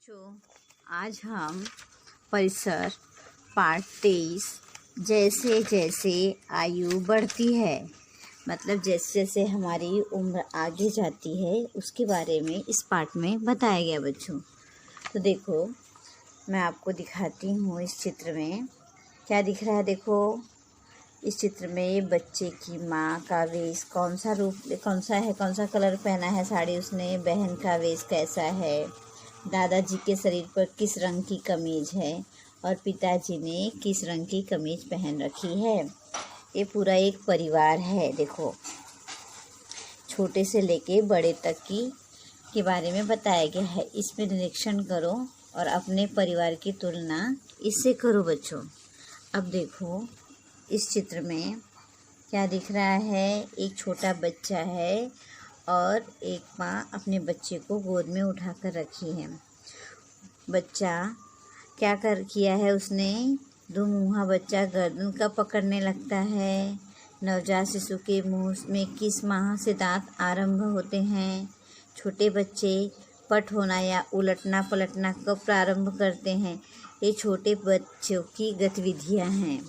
बच्चों, आज हम परिसर पाठ 23 जैसे जैसे आयु बढ़ती है, मतलब जैसे जैसे हमारी उम्र आगे जाती है उसके बारे में इस पाठ में बताया गया बच्चों। तो देखो, मैं आपको दिखाती हूँ इस चित्र में क्या दिख रहा है। देखो, इस चित्र में बच्चे की माँ का वेश कौन सा है, कौन सा कलर पहना है साड़ी उसने, बहन का वेश कैसा है, दादाजी के शरीर पर किस रंग की कमीज है और पिताजी ने किस रंग की कमीज पहन रखी है। ये पूरा एक परिवार है। देखो, छोटे से लेके बड़े तक के बारे में बताया गया है। इसमें निरीक्षण करो और अपने परिवार की तुलना इससे करो बच्चों। अब देखो, इस चित्र में क्या दिख रहा है। एक छोटा बच्चा है और एक माँ अपने बच्चे को गोद में उठाकर रखी है। बच्चा क्या किया है उसने, दो मुँहा बच्चा गर्दन का पकड़ने लगता है। नवजात शिशु के मुंह में किस माह से दांत आरंभ होते हैं। छोटे बच्चे पट होना या उलटना पलटना कब प्रारंभ करते हैं। ये छोटे बच्चों की गतिविधियां हैं।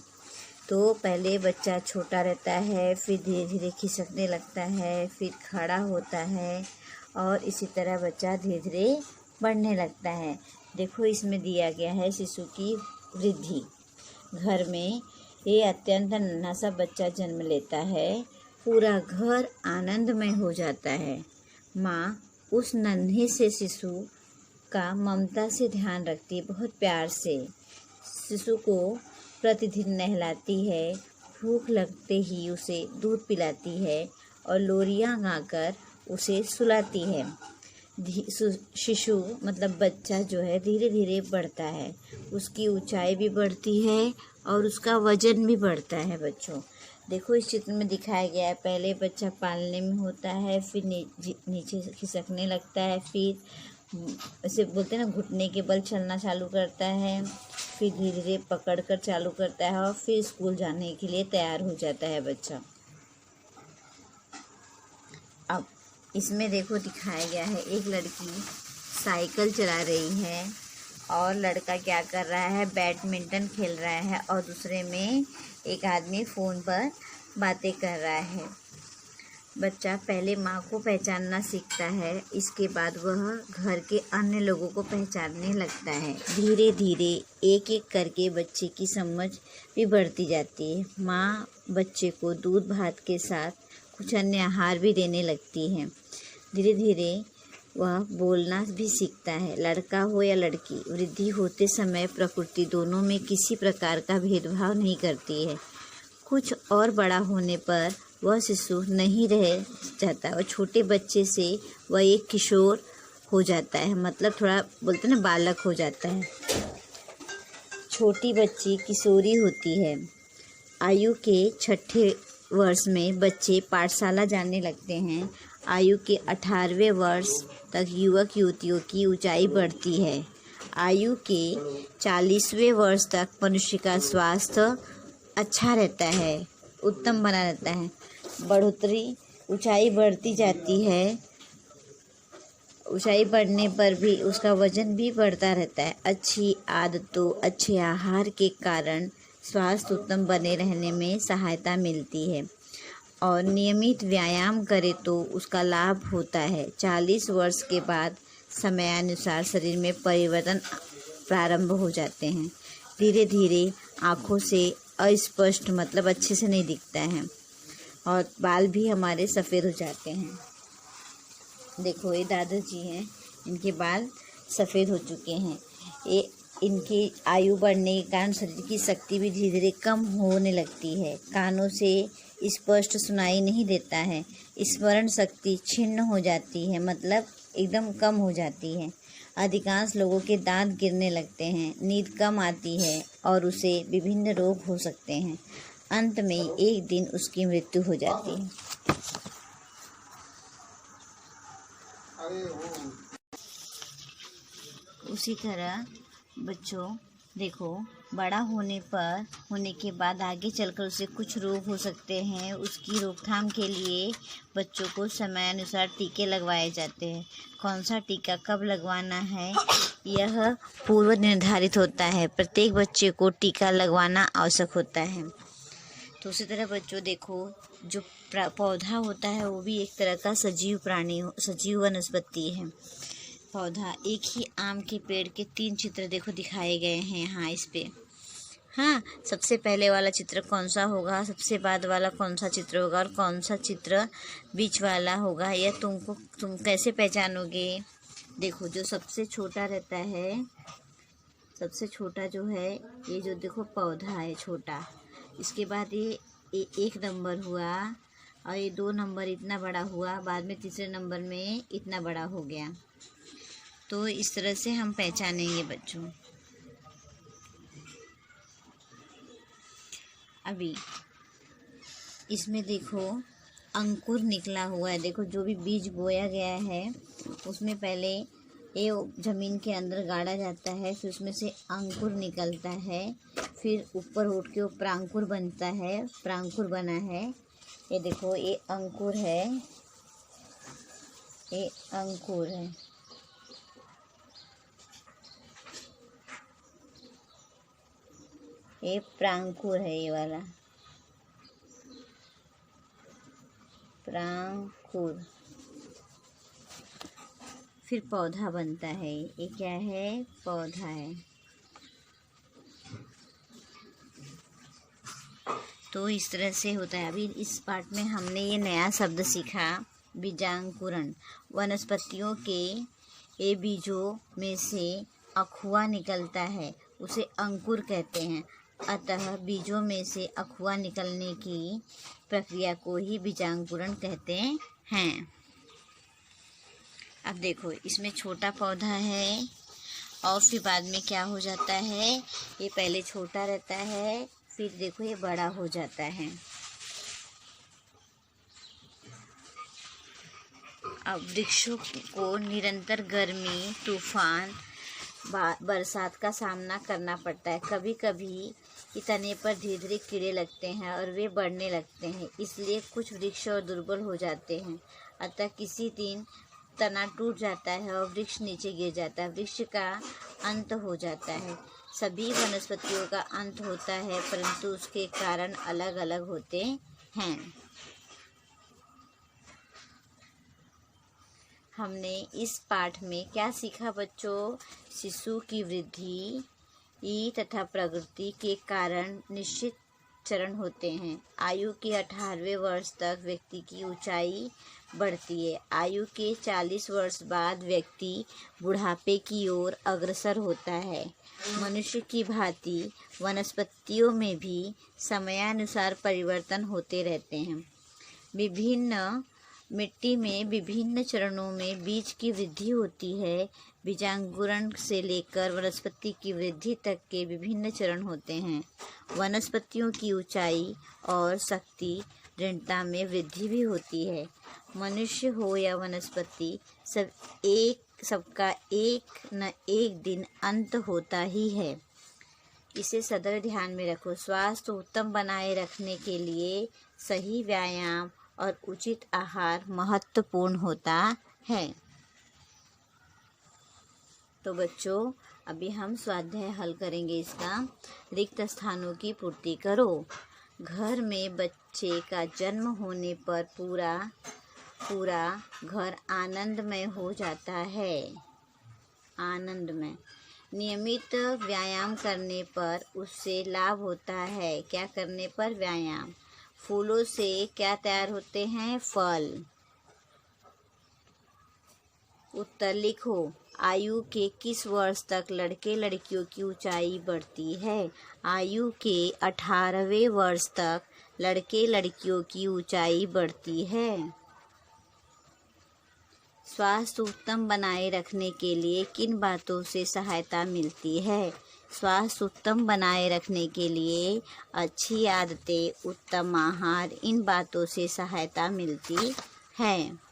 तो पहले बच्चा छोटा रहता है, फिर धीरे धीरे खिसकने लगता है, फिर खड़ा होता है और इसी तरह बच्चा धीरे धीरे बढ़ने लगता है। देखो, इसमें दिया गया है शिशु की वृद्धि। घर में ये अत्यंत नन्हा सा बच्चा जन्म लेता है, पूरा घर आनंदमय हो जाता है। माँ उस नन्हे से शिशु का ममता से ध्यान रखती है, बहुत प्यार से शिशु को प्रतिदिन नहलाती है, भूख लगते ही उसे दूध पिलाती है और लोरियां गाकर उसे सुलाती है। शिशु मतलब बच्चा जो है धीरे धीरे बढ़ता है, उसकी ऊंचाई भी बढ़ती है और उसका वजन भी बढ़ता है बच्चों। देखो, इस चित्र में दिखाया गया है, पहले बच्चा पालने में होता है, फिर नीचे खिसकने लगता है, फिर ऐसे बोलते हैं ना, घुटने के बल चलना चालू करता है, फिर धीरे धीरे पकड़ कर चालू करता है और फिर स्कूल जाने के लिए तैयार हो जाता है बच्चा। अब इसमें देखो दिखाया गया है, एक लड़की साइकिल चला रही है और लड़का क्या कर रहा है, बैडमिंटन खेल रहा है और दूसरे में एक आदमी फ़ोन पर बातें कर रहा है। बच्चा पहले माँ को पहचानना सीखता है, इसके बाद वह घर के अन्य लोगों को पहचानने लगता है। धीरे धीरे एक एक करके बच्चे की समझ भी बढ़ती जाती है। माँ बच्चे को दूध भात के साथ कुछ अन्य आहार भी देने लगती है। धीरे धीरे वह बोलना भी सीखता है। लड़का हो या लड़की, वृद्धि होते समय प्रकृति दोनों में किसी प्रकार का भेदभाव नहीं करती है। कुछ और बड़ा होने पर वह शिशु नहीं रह जाता, वह छोटे बच्चे से वह एक किशोर हो जाता है, मतलब थोड़ा बोलते ना बालक हो जाता है। छोटी बच्ची किशोरी होती है। आयु के 6ठे वर्ष में बच्चे पाठशाला जाने लगते हैं। आयु के 18वें वर्ष तक युवक युवतियों की ऊंचाई बढ़ती है। आयु के 40वें वर्ष तक मनुष्य का स्वास्थ्य अच्छा रहता है, उत्तम बना रहता है। बढ़ोतरी ऊंचाई बढ़ती जाती है, ऊंचाई बढ़ने पर भी उसका वजन भी बढ़ता रहता है। अच्छी आदतों, अच्छे आहार के कारण स्वास्थ्य उत्तम बने रहने में सहायता मिलती है और नियमित व्यायाम करे तो उसका लाभ होता है। 40 वर्ष के बाद समयानुसार शरीर में परिवर्तन प्रारंभ हो जाते हैं। धीरे धीरे आँखों से अस्पष्ट, मतलब अच्छे से नहीं दिखता है और बाल भी हमारे सफ़ेद हो जाते हैं। देखो, ये दादाजी हैं, इनके बाल सफ़ेद हो चुके हैं। ये इनकी आयु बढ़ने के कारण शरीर की शक्ति भी धीरे धीरे कम होने लगती है। कानों से स्पष्ट सुनाई नहीं देता है। स्मरण शक्ति छिन्न हो जाती है, मतलब एकदम कम हो जाती है। अधिकांश लोगों के दांत गिरने लगते हैं, नींद कम आती है और उसे विभिन्न रोग हो सकते हैं। अंत में एक दिन उसकी मृत्यु हो जाती है। उसी तरह बच्चों देखो, बड़ा होने के बाद आगे चलकर उसे कुछ रोग हो सकते हैं। उसकी रोकथाम के लिए बच्चों को समयानुसार टीके लगवाए जाते हैं। कौन सा टीका कब लगवाना है यह पूर्व निर्धारित होता है। प्रत्येक बच्चे को टीका लगवाना आवश्यक होता है। तो उसी तरह बच्चों देखो, जो पौधा होता है वो भी एक तरह का सजीव वनस्पति है। पौधा, एक ही आम के पेड़ के 3 चित्र देखो दिखाए गए हैं यहाँ इस पे। हाँ, सबसे पहले वाला चित्र कौन सा होगा, सबसे बाद वाला कौन सा चित्र होगा और कौन सा चित्र बीच वाला होगा, यह तुम कैसे पहचानोगे? देखो, जो सबसे छोटा रहता है, सबसे छोटा जो है ये जो देखो पौधा है छोटा, इसके बाद ये 1 नंबर हुआ और ये 2 नंबर इतना बड़ा हुआ, बाद में तीसरे नंबर में इतना बड़ा हो गया। तो इस तरह से हम पहचानेंगे बच्चों। अभी इसमें देखो अंकुर निकला हुआ है। देखो, जो भी बीज बोया गया है उसमें पहले ये ज़मीन के अंदर गाड़ा जाता है, फिर उसमें से अंकुर निकलता है, फिर ऊपर उठ के वो प्रांकुर बनता है। प्रांकुर बना है, ये देखो ये अंकुर है, ये अंकुर है। ये प्रांकुर है, ये वाला प्रांकुर। फिर पौधा बनता है, ये क्या है? पौधा है। तो इस तरह से होता है। अभी इस पार्ट में हमने ये नया शब्द सीखा, बीजांकुरण। वनस्पतियों के ये बीजों में से अखुआ निकलता है, उसे अंकुर कहते हैं। अतः बीजों में से अखुआ निकलने की प्रक्रिया को ही बीजांकुरण कहते हैं। अब देखो, इसमें छोटा पौधा है और फिर बाद में क्या हो जाता है, ये पहले छोटा रहता है, फिर देखो ये बड़ा हो जाता है। अब वृक्षों को निरंतर गर्मी, तूफान, बरसात का सामना करना पड़ता है। कभी कभी तने पर धीरे धीरे कीड़े लगते हैं और वे बढ़ने लगते हैं, इसलिए कुछ वृक्ष और दुर्बल हो जाते हैं। अतः किसी दिन तना टूट जाता है और वृक्ष नीचे गिर जाता है, वृक्ष का अंत हो जाता है। सभी वनस्पतियों का अंत होता है, परंतु उसके कारण अलग अलग होते हैं। हमने इस पाठ में क्या सीखा बच्चों? शिशु की वृद्धि तथा प्रगति के कारण निश्चित चरण होते हैं। आयु के 18वें वर्ष तक व्यक्ति की ऊंचाई बढ़ती है। आयु के 40 वर्ष बाद व्यक्ति बुढ़ापे की ओर अग्रसर होता है। मनुष्य की भांति वनस्पतियों में भी समयानुसार परिवर्तन होते रहते हैं। विभिन्न मिट्टी में विभिन्न चरणों में बीज की वृद्धि होती है। बीजांकुरण से लेकर वनस्पति की वृद्धि तक के विभिन्न चरण होते हैं। वनस्पतियों की ऊंचाई और शक्ति दृढ़ता में वृद्धि भी होती है। मनुष्य हो या वनस्पति, सबका एक न एक दिन अंत होता ही है। इसे सदैव ध्यान में रखो। स्वास्थ्य उत्तम बनाए रखने के लिए सही व्यायाम और उचित आहार महत्वपूर्ण होता है। तो बच्चों, अभी हम स्वाध्याय हल करेंगे इसका। रिक्त स्थानों की पूर्ति करो। घर में बच्चे का जन्म होने पर पूरा घर आनंदमय हो जाता है। आनंदमय। नियमित व्यायाम करने पर उससे लाभ होता है। क्या करने पर? व्यायाम। फूलों से क्या तैयार होते हैं? फल। उत्तर लिखो। आयु के किस वर्ष तक लड़के लड़कियों की ऊंचाई बढ़ती है? आयु के 18वें वर्ष तक लड़के लड़कियों की ऊंचाई बढ़ती है। स्वास्थ्य उत्तम बनाए रखने के लिए किन बातों से सहायता मिलती है? स्वास्थ्य उत्तम बनाए रखने के लिए अच्छी आदतें, उत्तम आहार, इन बातों से सहायता मिलती है।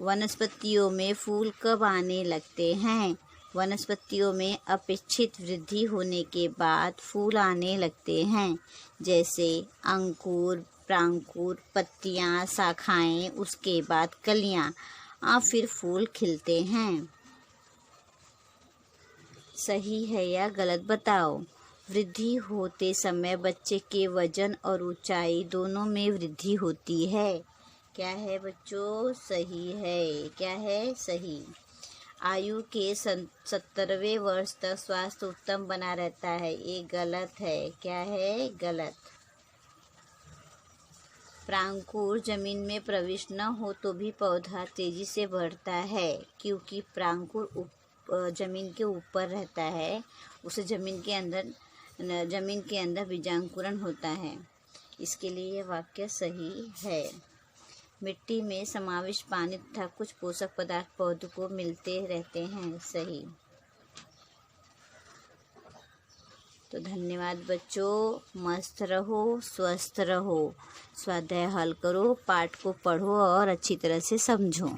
वनस्पतियों में फूल कब आने लगते हैं? वनस्पतियों में अपेक्षित वृद्धि होने के बाद फूल आने लगते हैं, जैसे अंकुर, प्रांकुर, पत्तियां, शाखाएं, उसके बाद कलियां, और फिर फूल खिलते हैं। सही है या गलत बताओ। वृद्धि होते समय बच्चे के वजन और ऊंचाई दोनों में वृद्धि होती है। क्या है बच्चों? सही है। क्या है? सही। आयु के 70वें वर्ष तक स्वास्थ्य उत्तम बना रहता है। ये गलत है। क्या है? गलत। प्रांकुर जमीन में प्रविष्ट न हो तो भी पौधा तेजी से बढ़ता है, क्योंकि प्रांकुर जमीन के ऊपर रहता है। उसे जमीन के अंदर बीजांकुरण होता है। इसके लिए यह वाक्य सही है। मिट्टी में समाविष्ट पानी तथा कुछ पोषक पदार्थ पौधों को मिलते रहते हैं। सही। तो धन्यवाद बच्चों। मस्त रहो, स्वस्थ रहो। स्वाध्याय हल करो, पाठ को पढ़ो और अच्छी तरह से समझो।